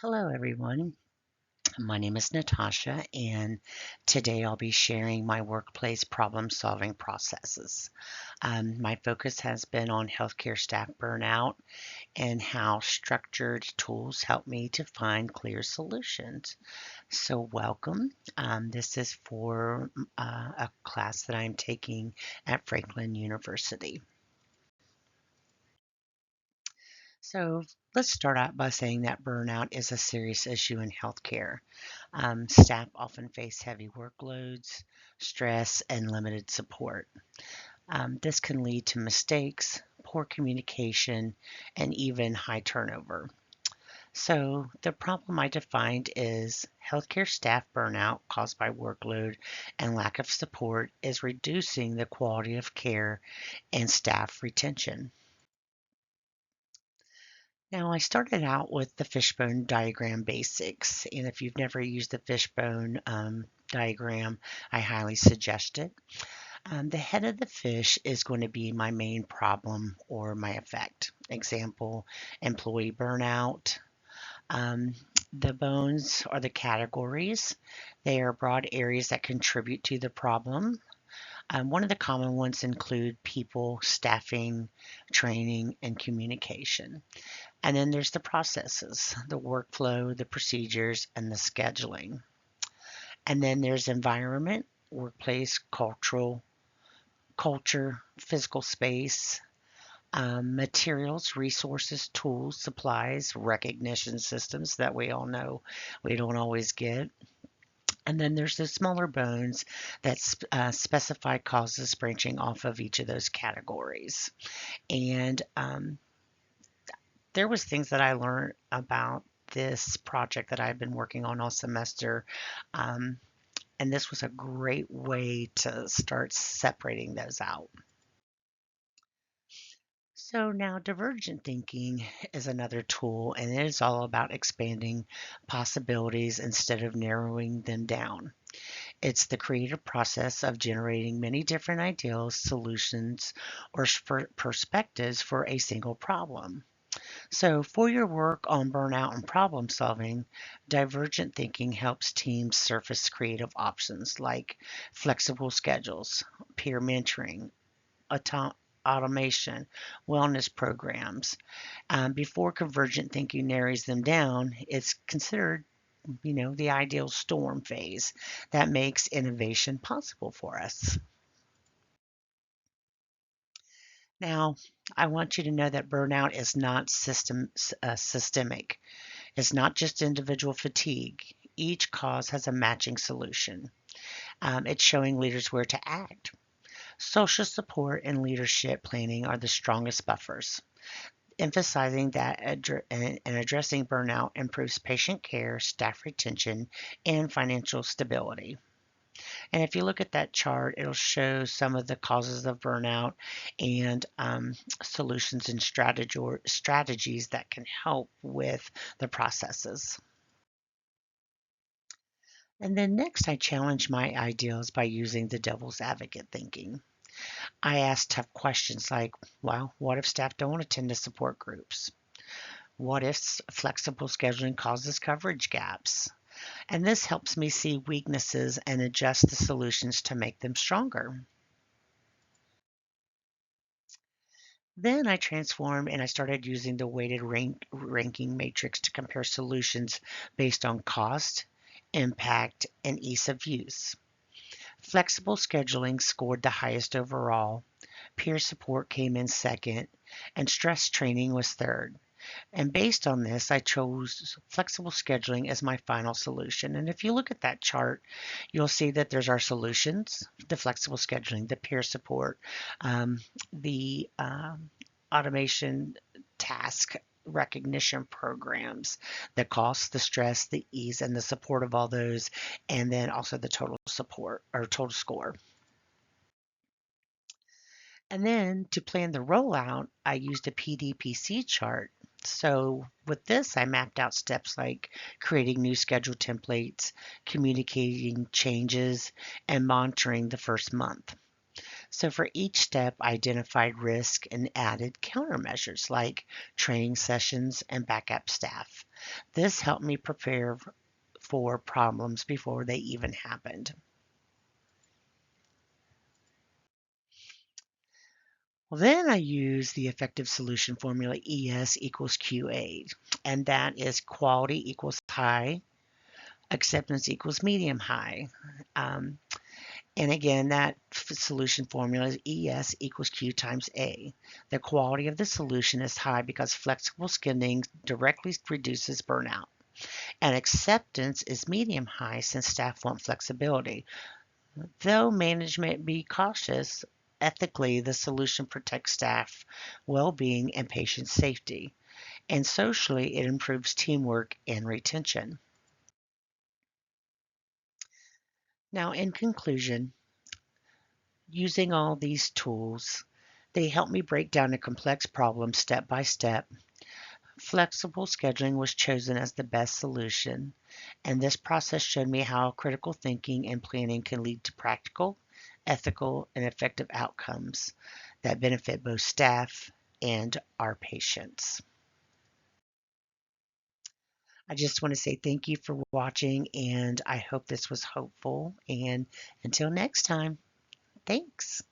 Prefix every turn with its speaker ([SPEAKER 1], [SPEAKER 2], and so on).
[SPEAKER 1] Hello, everyone. My name is Natasha, and today I'll be sharing my workplace problem solving processes. My focus has been on healthcare staff burnout and how structured tools help me to find clear solutions. So, welcome. This is for a class that I'm taking at Franklin University. So let's start out by saying that burnout is a serious issue in healthcare. Staff often face heavy workloads, stress, and limited support. This can lead to mistakes, poor communication, and even high turnover. So, the problem I defined is healthcare staff burnout caused by workload and lack of support is reducing the quality of care and staff retention. Now, I started out with the fishbone diagram basics, and if you've never used the fishbone diagram, I highly suggest it. The head of the fish is going to be my main problem or my effect. Example, employee burnout. Um, the bones are the categories. They are broad areas that contribute to the problem. One of the common ones include people, staffing, training, and communication. And then there's the processes, the workflow, the procedures, and the scheduling. And then there's environment, workplace, culture, physical space, materials, resources, tools, supplies, recognition systems that we all know we don't always get. And then there's the smaller bones that specify causes branching off of each of those categories. And there was things that I learned about this project that I've been working on all semester. Um, and this was a great way to start separating those out. So now divergent thinking is another tool, and it is all about expanding possibilities instead of narrowing them down. It's the creative process of generating many different ideas, solutions, or perspectives for a single problem. So, for your work on burnout and problem solving, divergent thinking helps teams surface creative options like flexible schedules, peer mentoring, auto- automation, wellness programs. Before convergent thinking narrows them down, it's considered the ideal storm phase that makes innovation possible for us. Now, I want you to know that burnout is not systemic. It's not just individual fatigue. Each cause has a matching solution. It's showing leaders where to act. Social support and leadership planning are the strongest buffers, emphasizing that and addressing burnout improves patient care, staff retention, and financial stability. And if you look at that chart, it'll show some of the causes of burnout and solutions and strategies that can help with the processes. And then next, I challenge my ideals by using the devil's advocate thinking. I ask tough questions like, well, what if staff don't attend to support groups? What if flexible scheduling causes coverage gaps? And this helps me see weaknesses and adjust the solutions to make them stronger. Then I transformed and I started using the weighted ranking matrix to compare solutions based on cost, impact, and ease of use. Flexible scheduling scored the highest overall, peer support came in second, and stress training was third. And based on this, I chose flexible scheduling as my final solution. And if you look at that chart, you'll see that there's our solutions, the flexible scheduling, the peer support, the automation task recognition programs, the cost, the stress, the ease, and the support of all those, and then also the total support or total score. And then to plan the rollout, I used a PDPC chart. So with this, I mapped out steps like creating new schedule templates, communicating changes, and monitoring the first month. So for each step, I identified risk and added countermeasures like training sessions and backup staff. This helped me prepare for problems before they even happened. Well, then I use the effective solution formula ES equals QA, and that is quality equals high, acceptance equals medium high. Um, and again, that solution formula is ES equals Q times A. The quality of the solution is high because flexible scheduling directly reduces burnout. And acceptance is medium high since staff want flexibility. Though management be cautious, ethically the solution protects staff well-being and patient safety. And socially, it improves teamwork and retention. Now, in conclusion, using all these tools, they help me break down a complex problem step by step. Flexible scheduling was chosen as the best solution, and this process showed me how critical thinking and planning can lead to practical, ethical, and effective outcomes that benefit both staff and our patients. I just want to say thank you for watching, and I hope this was helpful. And until next time, thanks.